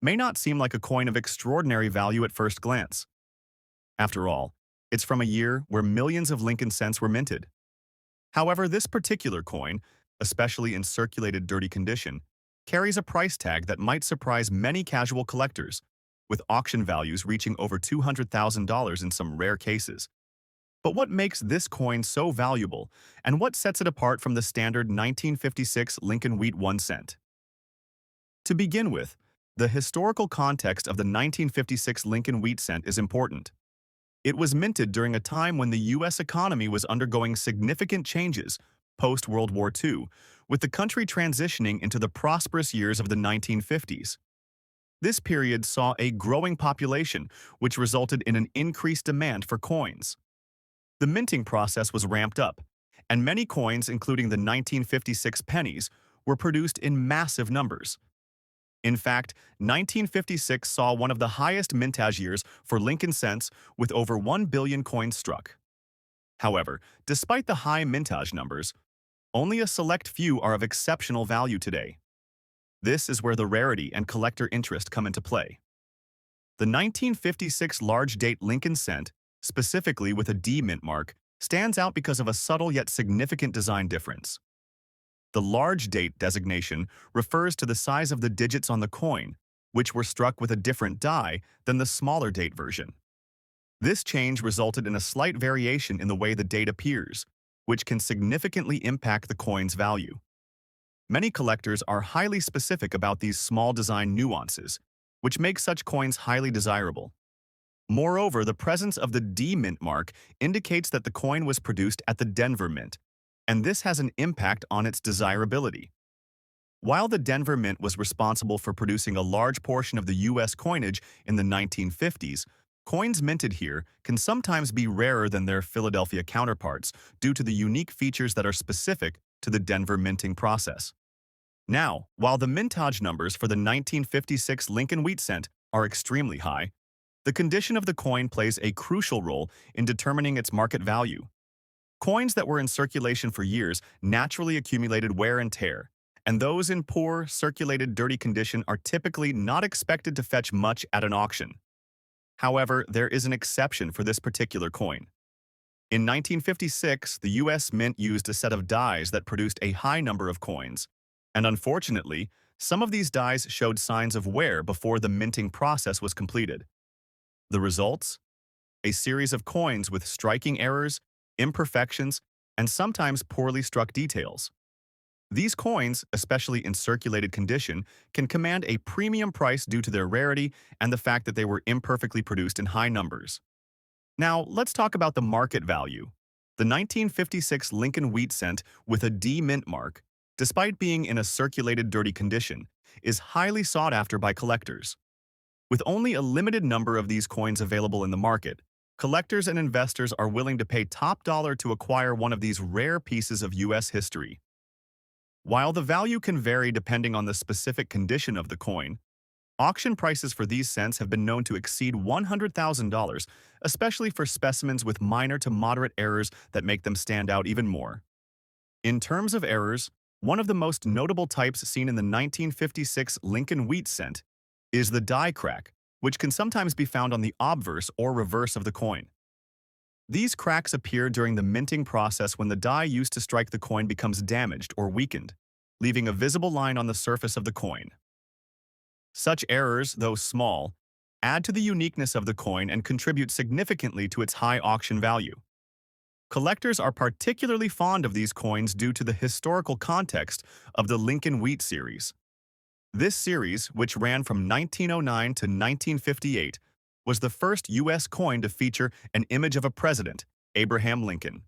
may not seem like a coin of extraordinary value at first glance. After all, it's from a year where millions of Lincoln cents were minted. However, this particular coin, especially in circulated dirty condition, carries a price tag that might surprise many casual collectors, with auction values reaching over $200,000 in some rare cases. But what makes this coin so valuable, and what sets it apart from the standard 1956 Lincoln Wheat 1 cent? To begin with, the historical context of the 1956 Lincoln Wheat cent is important. It was minted during a time when the U.S. economy was undergoing significant changes post-World War II, with the country transitioning into the prosperous years of the 1950s. This period saw a growing population, which resulted in an increased demand for coins. The minting process was ramped up, and many coins, including the 1956 pennies, were produced in massive numbers. In fact, 1956 saw one of the highest mintage years for Lincoln cents, with over 1 billion coins struck. However, despite the high mintage numbers, only a select few are of exceptional value today. This is where the rarity and collector interest come into play. The 1956 large-date Lincoln cent, specifically with a D mint mark, stands out because of a subtle yet significant design difference. The large date designation refers to the size of the digits on the coin, which were struck with a different die than the smaller date version. This change resulted in a slight variation in the way the date appears, which can significantly impact the coin's value. Many collectors are highly specific about these small design nuances, which make such coins highly desirable. Moreover, the presence of the D mint mark indicates that the coin was produced at the Denver Mint, and this has an impact on its desirability. While the Denver Mint was responsible for producing a large portion of the U.S. coinage in the 1950s, coins minted here can sometimes be rarer than their Philadelphia counterparts due to the unique features that are specific to the Denver minting process. Now, while the mintage numbers for the 1956 Lincoln wheat cent are extremely high, the condition of the coin plays a crucial role in determining its market value. Coins that were in circulation for years naturally accumulated wear and tear, and those in poor, circulated, dirty condition are typically not expected to fetch much at an auction. However, there is an exception for this particular coin. In 1956, the U.S. Mint used a set of dies that produced a high number of coins, and unfortunately, some of these dies showed signs of wear before the minting process was completed. The results? A series of coins with striking errors, imperfections, and sometimes poorly struck details. These coins, especially in circulated condition, can command a premium price due to their rarity and the fact that they were imperfectly produced in high numbers. Now, let's talk about the market value. The 1956 Lincoln wheat cent with a D mint mark, despite being in a circulated dirty condition, is highly sought after by collectors. With only a limited number of these coins available in the market, collectors and investors are willing to pay top dollar to acquire one of these rare pieces of U.S. history. While the value can vary depending on the specific condition of the coin, auction prices for these cents have been known to exceed $100,000, especially for specimens with minor to moderate errors that make them stand out even more. In terms of errors, one of the most notable types seen in the 1956 Lincoln wheat cent is the die crack, which can sometimes be found on the obverse or reverse of the coin. These cracks appear during the minting process when the die used to strike the coin becomes damaged or weakened, leaving a visible line on the surface of the coin. Such errors, though small, add to the uniqueness of the coin and contribute significantly to its high auction value. Collectors are particularly fond of these coins due to the historical context of the Lincoln Wheat series. This series, which ran from 1909 to 1958, was the first U.S. coin to feature an image of a president, Abraham Lincoln.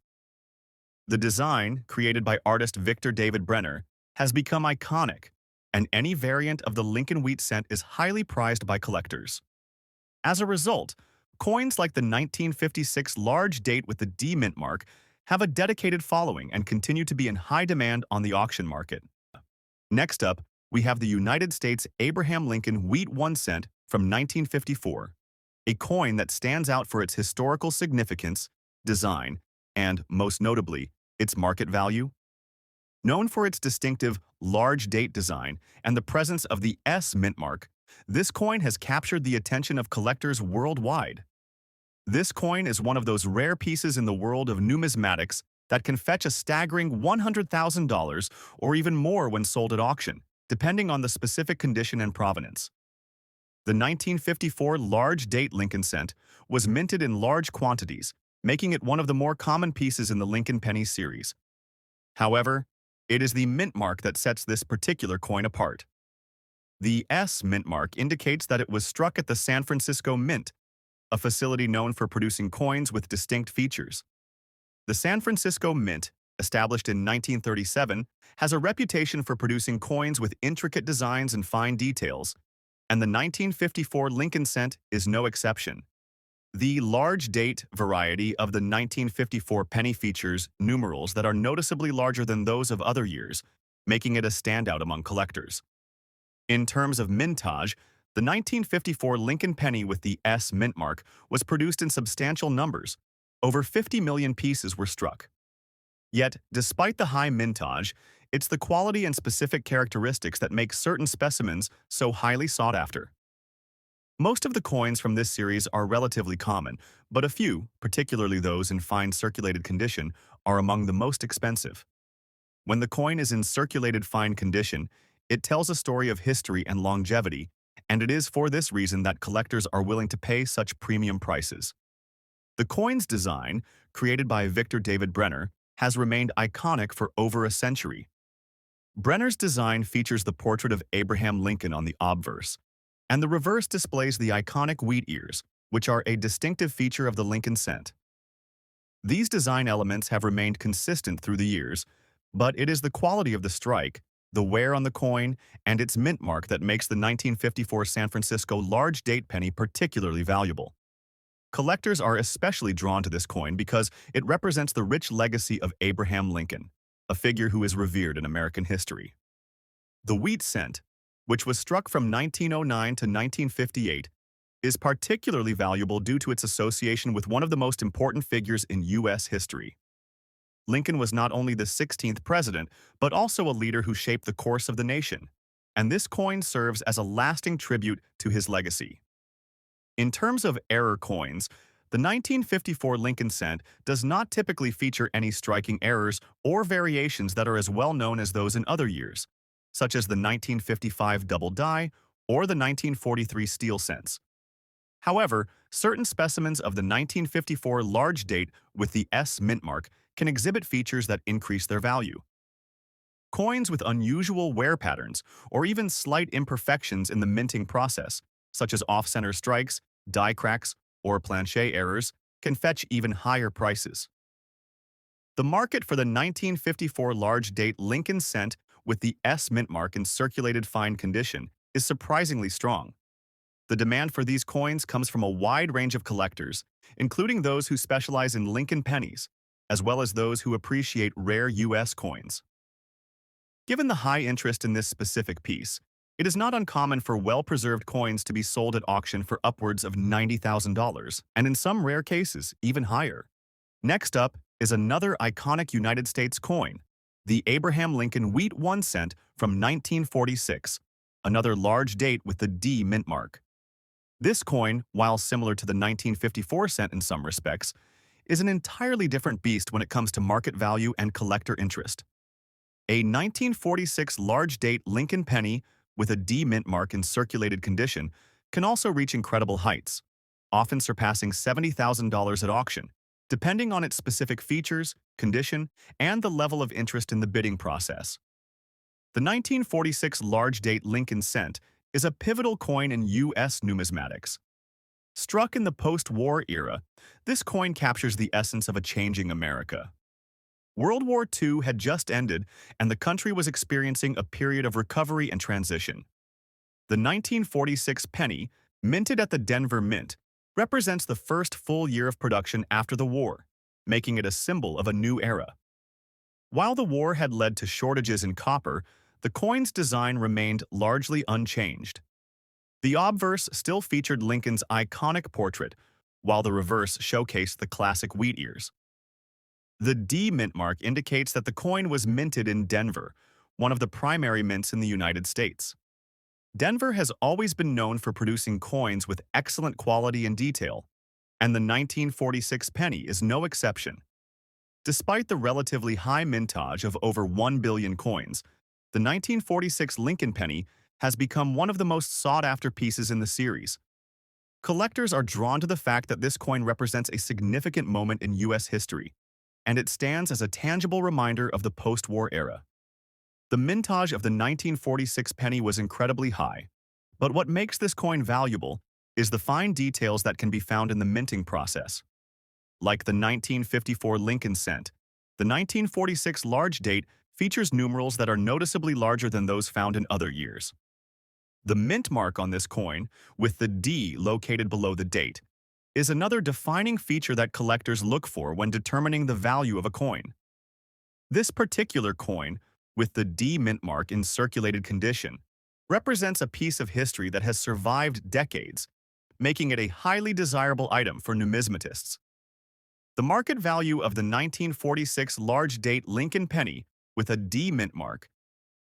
The design, created by artist Victor David Brenner, has become iconic, and any variant of the Lincoln wheat cent is highly prized by collectors. As a result, coins like the 1956 large date with the D mint mark have a dedicated following and continue to be in high demand on the auction market. Next up, we have the United States Abraham Lincoln wheat 1 cent from 1954, a coin that stands out for its historical significance, design, and, most notably, its market value. Known for its distinctive large date design and the presence of the S mint mark, this coin has captured the attention of collectors worldwide. This coin is one of those rare pieces in the world of numismatics that can fetch a staggering $100,000 or even more when sold at auction, depending on the specific condition and provenance. The 1954 large date Lincoln cent was minted in large quantities, making it one of the more common pieces in the Lincoln penny series. However, it is the mint mark that sets this particular coin apart. The S mint mark indicates that it was struck at the San Francisco Mint, a facility known for producing coins with distinct features. The San Francisco Mint, established in 1937, has a reputation for producing coins with intricate designs and fine details, and the 1954 Lincoln cent is no exception. The large date variety of the 1954 penny features numerals that are noticeably larger than those of other years, making it a standout among collectors. In terms of mintage, the 1954 Lincoln penny with the S mint mark was produced in substantial numbers. Over 50 million pieces were struck. Yet, despite the high mintage, it's the quality and specific characteristics that make certain specimens so highly sought after. Most of the coins from this series are relatively common, but a few, particularly those in fine circulated condition, are among the most expensive. When the coin is in circulated fine condition, it tells a story of history and longevity, and it is for this reason that collectors are willing to pay such premium prices. The coin's design, created by Victor David Brenner, has remained iconic for over a century. Brenner's design features the portrait of Abraham Lincoln on the obverse, and the reverse displays the iconic wheat ears, which are a distinctive feature of the Lincoln cent. These design elements have remained consistent through the years, but it is the quality of the strike, the wear on the coin, and its mint mark that makes the 1954 San Francisco large date penny particularly valuable. Collectors are especially drawn to this coin because it represents the rich legacy of Abraham Lincoln, a figure who is revered in American history. The wheat cent, which was struck from 1909 to 1958, is particularly valuable due to its association with one of the most important figures in U.S. history. Lincoln was not only the 16th president, but also a leader who shaped the course of the nation, and this coin serves as a lasting tribute to his legacy. In terms of error coins, the 1954 Lincoln cent does not typically feature any striking errors or variations that are as well known as those in other years, such as the 1955 double die or the 1943 steel cents. However, certain specimens of the 1954 large date with the S mint mark can exhibit features that increase their value. Coins with unusual wear patterns or even slight imperfections in the minting process, such as off-center strikes, die cracks, or planchet errors, can fetch even higher prices. The market for the 1954 large date Lincoln cent with the S mint mark in circulated fine condition is surprisingly strong. The demand for these coins comes from a wide range of collectors, including those who specialize in Lincoln pennies, as well as those who appreciate rare U.S. coins. Given the high interest in this specific piece, it is not uncommon for well-preserved coins to be sold at auction for upwards of $90,000, and in some rare cases, even higher. Next up is another iconic United States coin, the Abraham Lincoln Wheat 1 cent from 1946, another large date with the D mint mark. This coin, while similar to the 1954 cent in some respects, is an entirely different beast when it comes to market value and collector interest. A 1946 large date Lincoln penny with a D mint mark in circulated condition can also reach incredible heights, often surpassing $70,000 at auction, depending on its specific features, condition, and the level of interest in the bidding process. The 1946 large date Lincoln cent is a pivotal coin in U.S. numismatics. Struck in the post-war era, this coin captures the essence of a changing America. World War II had just ended, and the country was experiencing a period of recovery and transition. The 1946 penny, minted at the Denver Mint, represents the first full year of production after the war, making it a symbol of a new era. While the war had led to shortages in copper, the coin's design remained largely unchanged. The obverse still featured Lincoln's iconic portrait, while the reverse showcased the classic wheat ears. The D mint mark indicates that the coin was minted in Denver, one of the primary mints in the United States. Denver has always been known for producing coins with excellent quality and detail, and the 1946 penny is no exception. Despite the relatively high mintage of over 1 billion coins, the 1946 Lincoln penny has become one of the most sought-after pieces in the series. Collectors are drawn to the fact that this coin represents a significant moment in U.S. history, and it stands as a tangible reminder of the post-war era. The mintage of the 1946 penny was incredibly high, but what makes this coin valuable is the fine details that can be found in the minting process. Like the 1954 Lincoln cent, the 1946 large date features numerals that are noticeably larger than those found in other years. The mint mark on this coin, with the D located below the date, is another defining feature that collectors look for when determining the value of a coin. This particular coin, with the D mint mark in circulated condition, represents a piece of history that has survived decades, making it a highly desirable item for numismatists. The market value of the 1946 large date Lincoln penny with a D mint mark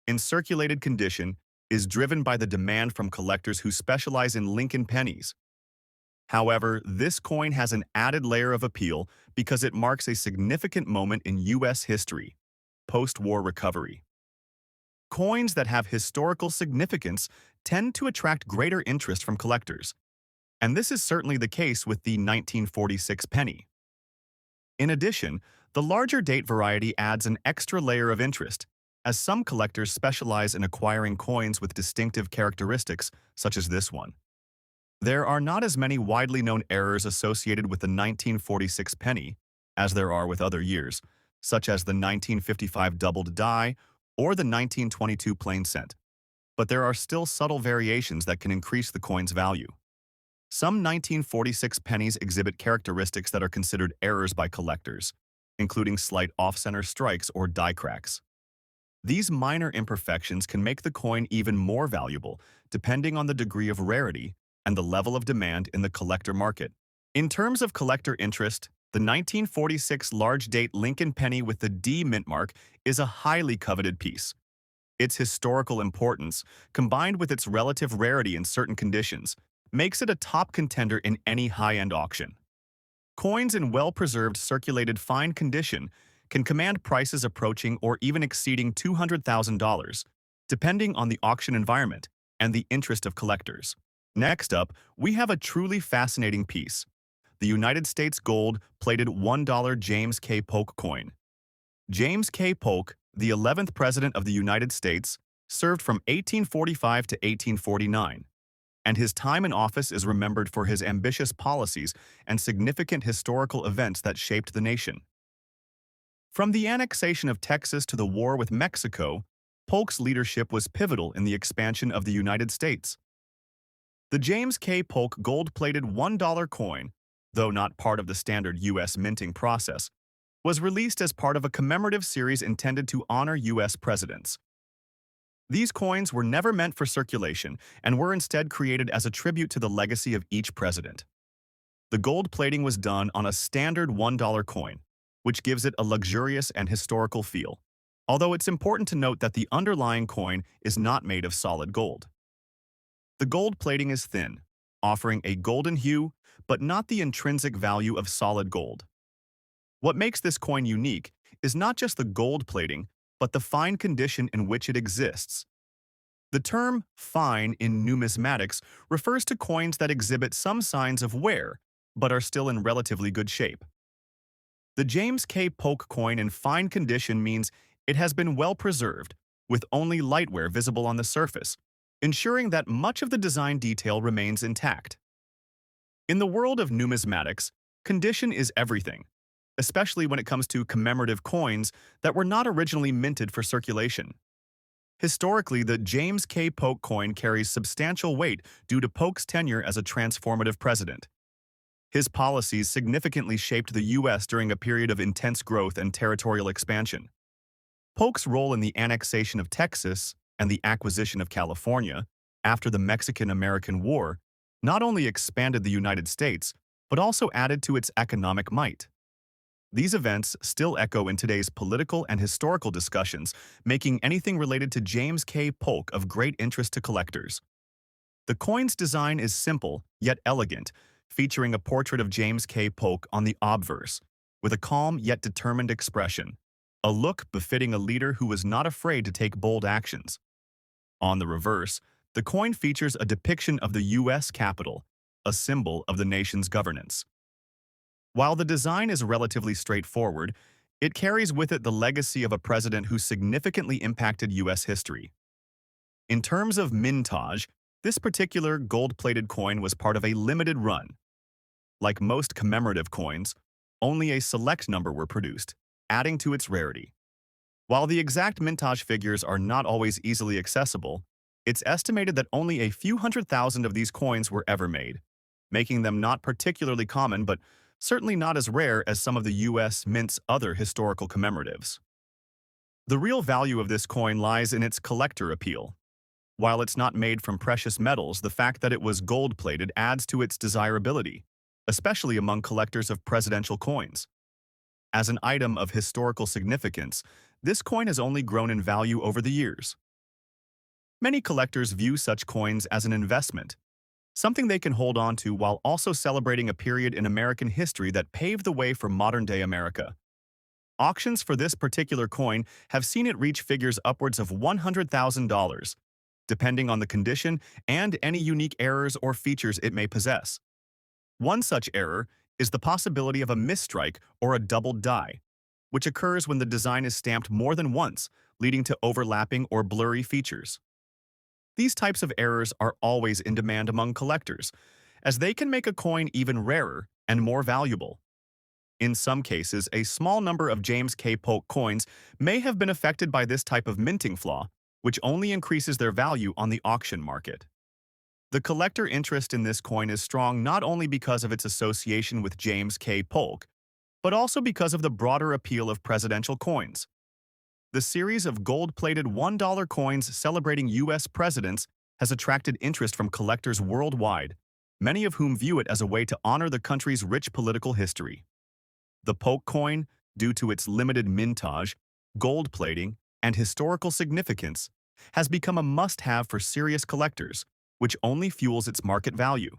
in circulated condition is driven by the demand from collectors who specialize in Lincoln pennies. However, this coin has an added layer of appeal because it marks a significant moment in U.S. history, post-war recovery. Coins that have historical significance tend to attract greater interest from collectors, and this is certainly the case with the 1946 penny. In addition, the larger date variety adds an extra layer of interest, as some collectors specialize in acquiring coins with distinctive characteristics, such as this one. There are not as many widely known errors associated with the 1946 penny as there are with other years, such as the 1955 doubled die or the 1922 plain cent, but there are still subtle variations that can increase the coin's value. Some 1946 pennies exhibit characteristics that are considered errors by collectors, including slight off-center strikes or die cracks. These minor imperfections can make the coin even more valuable, depending on the degree of rarity and the level of demand in the collector market. In terms of collector interest, the 1946 large date Lincoln penny with the D mint mark is a highly coveted piece. Its historical importance, combined with its relative rarity in certain conditions, makes it a top contender in any high-end auction. Coins in well-preserved circulated fine condition can command prices approaching or even exceeding $200,000, depending on the auction environment and the interest of collectors. Next up, we have a truly fascinating piece, the United States gold-plated $1 James K. Polk coin. James K. Polk, the 11th President of the United States, served from 1845 to 1849, and his time in office is remembered for his ambitious policies and significant historical events that shaped the nation. From the annexation of Texas to the war with Mexico, Polk's leadership was pivotal in the expansion of the United States. The James K. Polk gold-plated $1 coin, though not part of the standard U.S. minting process, was released as part of a commemorative series intended to honor U.S. presidents. These coins were never meant for circulation and were instead created as a tribute to the legacy of each president. The gold plating was done on a standard $1 coin, which gives it a luxurious and historical feel, although it's important to note that the underlying coin is not made of solid gold. The gold plating is thin, offering a golden hue, but not the intrinsic value of solid gold. What makes this coin unique is not just the gold plating, but the fine condition in which it exists. The term fine in numismatics refers to coins that exhibit some signs of wear, but are still in relatively good shape. The James K. Polk coin in fine condition means it has been well preserved, with only light wear visible on the surface, ensuring that much of the design detail remains intact. In the world of numismatics, condition is everything, especially when it comes to commemorative coins that were not originally minted for circulation. Historically, the James K. Polk coin carries substantial weight due to Polk's tenure as a transformative president. His policies significantly shaped the U.S. during a period of intense growth and territorial expansion. Polk's role in the annexation of Texas and the acquisition of California after the Mexican-American War not only expanded the United States, but also added to its economic might. These events still echo in today's political and historical discussions, making anything related to James K. Polk of great interest to collectors. The coin's design is simple, yet elegant, featuring a portrait of James K. Polk on the obverse, with a calm yet determined expression, a look befitting a leader who was not afraid to take bold actions. On the reverse, the coin features a depiction of the U.S. Capitol, a symbol of the nation's governance. While the design is relatively straightforward, it carries with it the legacy of a president who significantly impacted U.S. history. In terms of mintage, This particular gold-plated coin was part of a limited run. Like most commemorative coins, only a select number were produced, adding to its rarity. While the exact mintage figures are not always easily accessible, it's estimated that only a few 100,000 of these coins were ever made, making them not particularly common but certainly not as rare as some of the U.S. Mint's other historical commemoratives. The real value of this coin lies in its collector appeal. While it's not made from precious metals, the fact that it was gold-plated adds to its desirability, especially among collectors of presidential coins. As an item of historical significance, this coin has only grown in value over the years. Many collectors view such coins as an investment, something they can hold on to while also celebrating a period in American history that paved the way for modern-day America. Auctions for this particular coin have seen it reach figures upwards of $100,000, depending on the condition and any unique errors or features it may possess. One such error is the possibility of a misstrike or a doubled die, which occurs when the design is stamped more than once, leading to overlapping or blurry features. These types of errors are always in demand among collectors, as they can make a coin even rarer and more valuable. In some cases, a small number of James K. Polk coins may have been affected by this type of minting flaw, which only increases their value on the auction market. The collector interest in this coin is strong not only because of its association with James K. Polk, but also because of the broader appeal of presidential coins. The series of gold-plated $1 coins celebrating U.S. presidents has attracted interest from collectors worldwide, many of whom view it as a way to honor the country's rich political history. The Polk coin, due to its limited mintage, gold plating, and historical significance, has become a must-have for serious collectors, which only fuels its market value.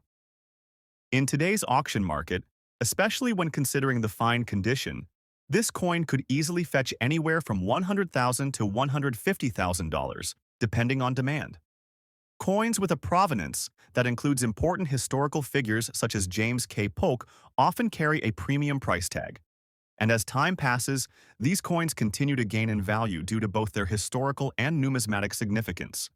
In today's auction market, especially when considering the fine condition, this coin could easily fetch anywhere from $100,000 to $150,000, depending on demand. Coins with a provenance that includes important historical figures such as James K. Polk often carry a premium price tag. And as time passes, these coins continue to gain in value due to both their historical and numismatic significance.